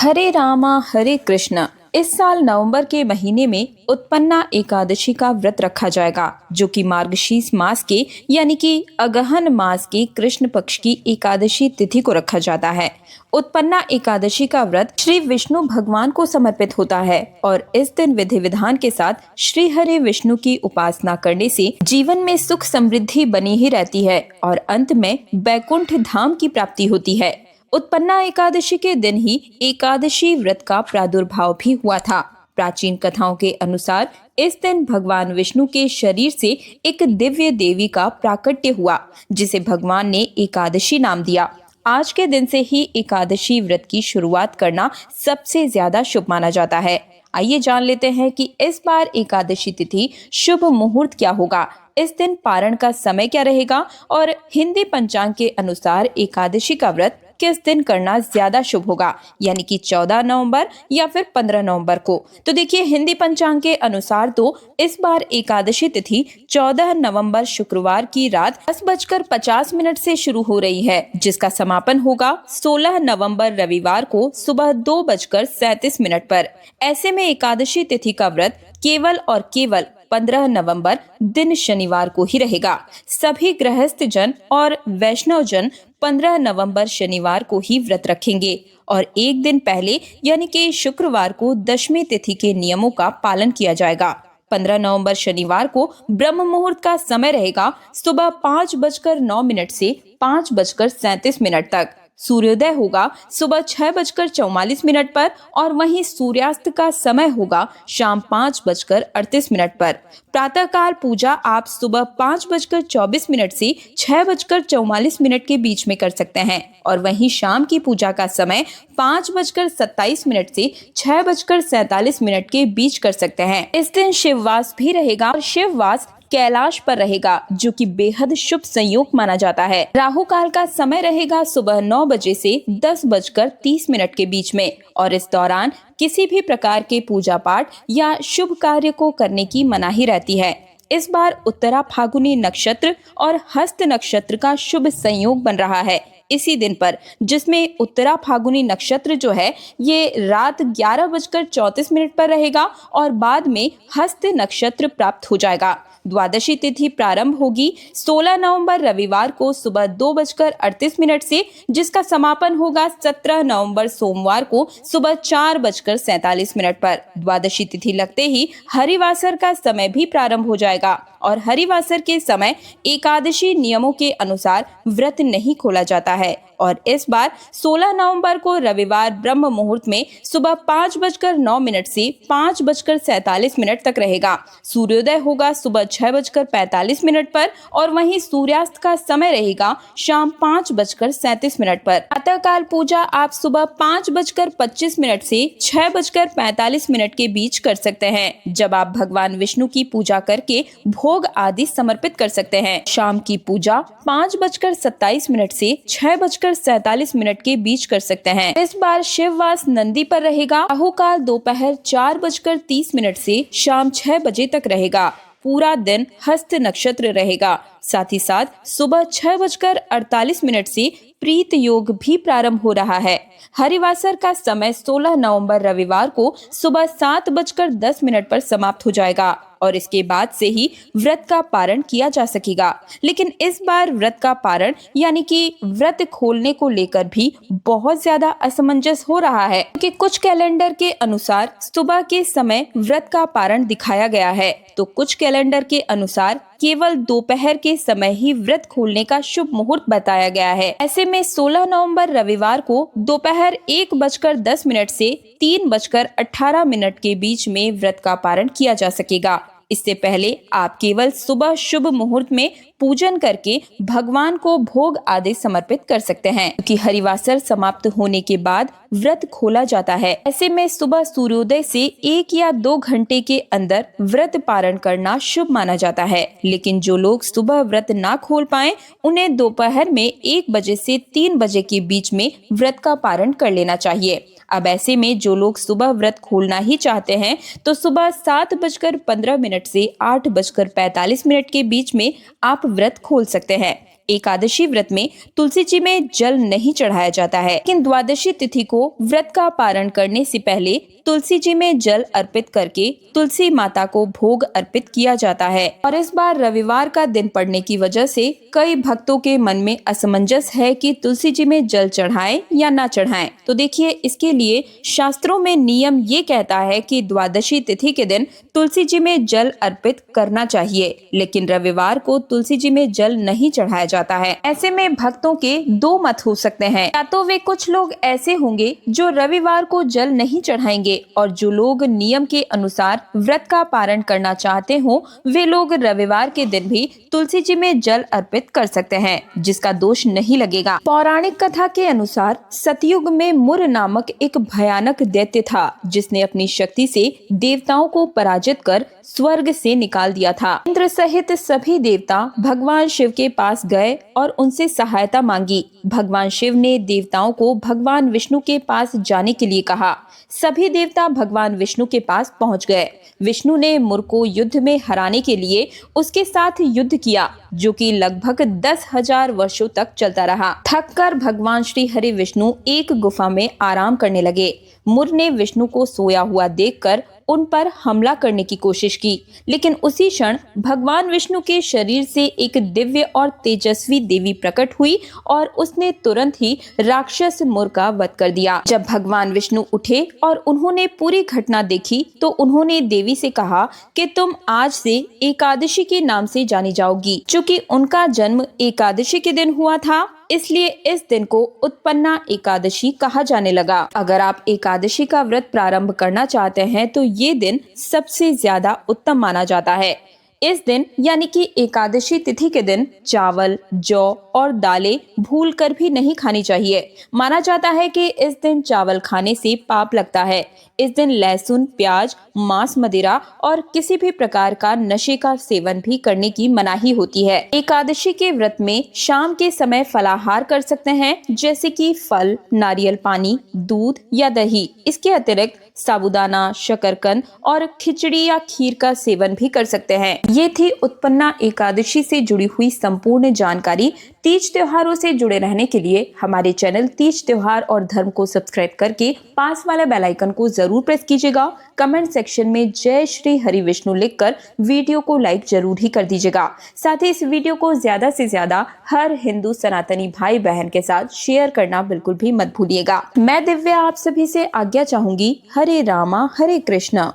हरे रामा हरे कृष्ण। इस साल नवंबर के महीने में उत्पन्ना एकादशी का व्रत रखा जाएगा, जो कि मार्गशीर्ष मास के यानी कि अगहन मास के कृष्ण पक्ष की एकादशी तिथि को रखा जाता है। उत्पन्ना एकादशी का व्रत श्री विष्णु भगवान को समर्पित होता है और इस दिन विधि विधान के साथ श्री हरि विष्णु की उपासना करने से जीवन में सुख समृद्धि बनी ही रहती है और अंत में बैकुंठ धाम की प्राप्ति होती है। उत्पन्ना एकादशी के दिन ही एकादशी व्रत का प्रादुर्भाव भी हुआ था। प्राचीन कथाओं के अनुसार इस दिन भगवान विष्णु के शरीर से एक दिव्य देवी का प्राकट्य हुआ, जिसे भगवान ने एकादशी नाम दिया। आज के दिन से ही एकादशी व्रत की शुरुआत करना सबसे ज्यादा शुभ माना जाता है। आइए जान लेते हैं कि इस बार एकादशी तिथि शुभ मुहूर्त क्या होगा, इस दिन पारण का समय क्या रहेगा और हिंदी पंचांग के अनुसार एकादशी का व्रत किस दिन करना ज्यादा शुभ होगा, यानी कि 14 नवंबर या फिर 15 नवंबर को। तो देखिए, हिंदी पंचांग के अनुसार तो इस बार एकादशी तिथि 14 नवंबर शुक्रवार की रात 10:50 से शुरू हो रही है, जिसका समापन होगा 16 नवंबर रविवार को सुबह 2:37 पर। ऐसे में एकादशी तिथि का व्रत केवल और केवल 15 नवंबर दिन शनिवार को ही रहेगा। सभी गृहस्थ जन और वैष्णव जन 15 नवंबर शनिवार को ही व्रत रखेंगे और एक दिन पहले यानी कि शुक्रवार को दशमी तिथि के नियमों का पालन किया जाएगा। 15 नवंबर शनिवार को ब्रह्म मुहूर्त का समय रहेगा सुबह 5:09 से 5:37 तक। सूर्योदय होगा सुबह 6:44 पर और वहीं सूर्यास्त का समय होगा शाम 5:38 पर। प्रातःकाल पूजा आप सुबह 5:24 से 6:44 के बीच में कर सकते हैं और वहीं शाम की पूजा का समय 5:27 से 6:47 के बीच कर सकते हैं। इस दिन शिववास भी रहेगा और शिववास कैलाश पर रहेगा, जो कि बेहद शुभ संयोग माना जाता है। राहु काल का समय रहेगा सुबह 9 बजे से 10:30 के बीच में और इस दौरान किसी भी प्रकार के पूजा पाठ या शुभ कार्य को करने की मनाही रहती है। इस बार उत्तरा फागुनी नक्षत्र और हस्त नक्षत्र का शुभ संयोग बन रहा है इसी दिन पर, जिसमें उत्तरा फागुनी नक्षत्र जो है ये रात 11:34 पर रहेगा और बाद में हस्त नक्षत्र प्राप्त हो जाएगा। द्वादशी तिथि प्रारंभ होगी 16 नवंबर रविवार को सुबह 2:38 से, जिसका समापन होगा 17 नवंबर सोमवार को सुबह 4:47 पर। द्वादशी तिथि लगते ही हरिवासर का समय भी प्रारंभ हो जाएगा और हरिवासर के समय एकादशी नियमों के अनुसार व्रत नहीं खोला जाता है और इस बार 16 नवंबर को रविवार ब्रह्म मुहूर्त में सुबह 5:09 से 5:47 तक रहेगा। सूर्योदय होगा सुबह 6:45 पर और वहीं सूर्यास्त का समय रहेगा शाम 5:37 पर। प्रातःकाल पूजा आप सुबह 5:25 से 6:45 के बीच कर सकते हैं, जब आप भगवान विष्णु की पूजा करके भोग आदि समर्पित कर सकते हैं। शाम की पूजा 5:27 से 6:47 के बीच कर सकते हैं। इस बार शिववास नंदी पर रहेगा। राहु काल दोपहर 4:30 से शाम 6 बजे तक रहेगा। पूरा दिन हस्त नक्षत्र रहेगा। साथ ही साथ सुबह 6:48 से प्रीत योग भी प्रारंभ हो रहा है। हरिवासर का समय 16 नवंबर रविवार को सुबह 7:10 पर समाप्त हो जाएगा और इसके बाद से ही व्रत का पारण किया जा सकेगा। लेकिन इस बार व्रत का पारण यानी कि व्रत खोलने को लेकर भी बहुत ज्यादा असमंजस हो रहा है, क्योंकि कुछ कैलेंडर के अनुसार सुबह के समय व्रत का पारण दिखाया गया है, तो कुछ कैलेंडर के अनुसार केवल दोपहर के समय ही व्रत खोलने का शुभ मुहूर्त बताया गया है। ऐसे में 16 नवंबर रविवार को दोपहर 1:10 से 3:18 के बीच में व्रत का पारण किया जा सकेगा। इससे पहले आप केवल सुबह शुभ मुहूर्त में पूजन करके भगवान को भोग आदि समर्पित कर सकते हैं, क्योंकि हरिवासर समाप्त होने के बाद व्रत खोला जाता है। ऐसे में सुबह सूर्योदय से 1 या 2 घंटे के अंदर व्रत पारण करना शुभ माना जाता है। लेकिन जो लोग सुबह व्रत ना खोल पाए, उन्हें दोपहर में 1 बजे से 3 बजे के बीच में व्रत का पारण कर लेना चाहिए। अब ऐसे में जो लोग सुबह व्रत खोलना ही चाहते हैं, तो सुबह 7:15 से 8:45 के बीच में आप व्रत खोल सकते हैं। एकादशी व्रत में तुलसी जी में जल नहीं चढ़ाया जाता है, लेकिन द्वादशी तिथि को व्रत का पारण करने से पहले तुलसी जी में जल अर्पित करके तुलसी माता को भोग अर्पित किया जाता है। और इस बार रविवार का दिन पड़ने की वजह से कई भक्तों के मन में असमंजस है कि तुलसी जी में जल चढ़ाएं या ना चढ़ाएं। तो देखिए, इसके लिए शास्त्रों में नियम ये कहता है कि द्वादशी तिथि के दिन तुलसी जी में जल अर्पित करना चाहिए, लेकिन रविवार को तुलसी जी में जल नहीं चढ़ाया जाता है। ऐसे में भक्तों के दो मत हो सकते हैं, या तो वे कुछ लोग ऐसे होंगे जो रविवार को जल नहीं चढ़ाएंगे और जो लोग नियम के अनुसार व्रत का पारण करना चाहते हो वे लोग रविवार के दिन भी तुलसी जी में जल अर्पित कर सकते हैं, जिसका दोष नहीं लगेगा। पौराणिक कथा के अनुसार सतयुग में मुर नामक एक भयानक दैत्य था, जिसने अपनी शक्ति से देवताओं को पराजित कर स्वर्ग से निकाल दिया था। इंद्र सहित सभी देवता भगवान शिव के पास गए और उनसे सहायता मांगी। भगवान शिव ने देवताओं को भगवान विष्णु के पास जाने के लिए कहा। सभी देवता भगवान विष्णु के पास पहुंच गए। विष्णु ने मुर को युद्ध में हराने के लिए उसके साथ युद्ध किया, जो कि लगभग 10,000 वर्षों तक चलता रहा। थककर भगवान श्री हरि विष्णु एक गुफा में आराम करने लगे। मुर ने विष्णु को सोया हुआ देखकर उन पर हमला करने की कोशिश की, लेकिन उसी क्षण भगवान विष्णु के शरीर से एक दिव्य और तेजस्वी देवी प्रकट हुई और उसने तुरंत ही राक्षस मुर का वध कर दिया। जब भगवान विष्णु उठे और उन्होंने पूरी घटना देखी तो उन्होंने देवी से कहा कि तुम आज से एकादशी के नाम से जानी जाओगी। चूँकि उनका जन्म एकादशी के दिन हुआ था, इसलिए इस दिन को उत्पन्ना एकादशी कहा जाने लगा। अगर आप एकादशी का व्रत प्रारंभ करना चाहते हैं तो ये दिन सबसे ज्यादा उत्तम माना जाता है। इस दिन यानी कि एकादशी तिथि के दिन चावल, जौ और दालें भूलकर भी नहीं खानी चाहिए। माना जाता है कि इस दिन चावल खाने से पाप लगता है। इस दिन लहसुन, प्याज, मांस, मदिरा और किसी भी प्रकार का नशे का सेवन भी करने की मनाही होती है। एकादशी के व्रत में शाम के समय फलाहार कर सकते हैं, जैसे कि फल, नारियल पानी, दूध या दही। इसके अतिरिक्त साबूदाना, शकरकंद और खिचड़ी या खीर का सेवन भी कर सकते हैं। ये थी उत्पन्ना एकादशी से जुड़ी हुई संपूर्ण जानकारी। तीज त्योहारों से जुड़े रहने के लिए हमारे चैनल तीज त्योहार और धर्म को सब्सक्राइब करके पास वाले बेल आइकन को जरूर प्रेस कीजिएगा। कमेंट सेक्शन में जय श्री हरि विष्णु लिखकर वीडियो को लाइक जरूर ही कर दीजिएगा। साथ ही इस वीडियो को ज्यादा से ज्यादा हर हिंदू सनातनी भाई बहन के साथ शेयर करना बिल्कुल भी मत भूलिएगा। मैं दिव्या आप सभी से आज्ञा चाहूंगी। हरे रामा हरे कृष्णा।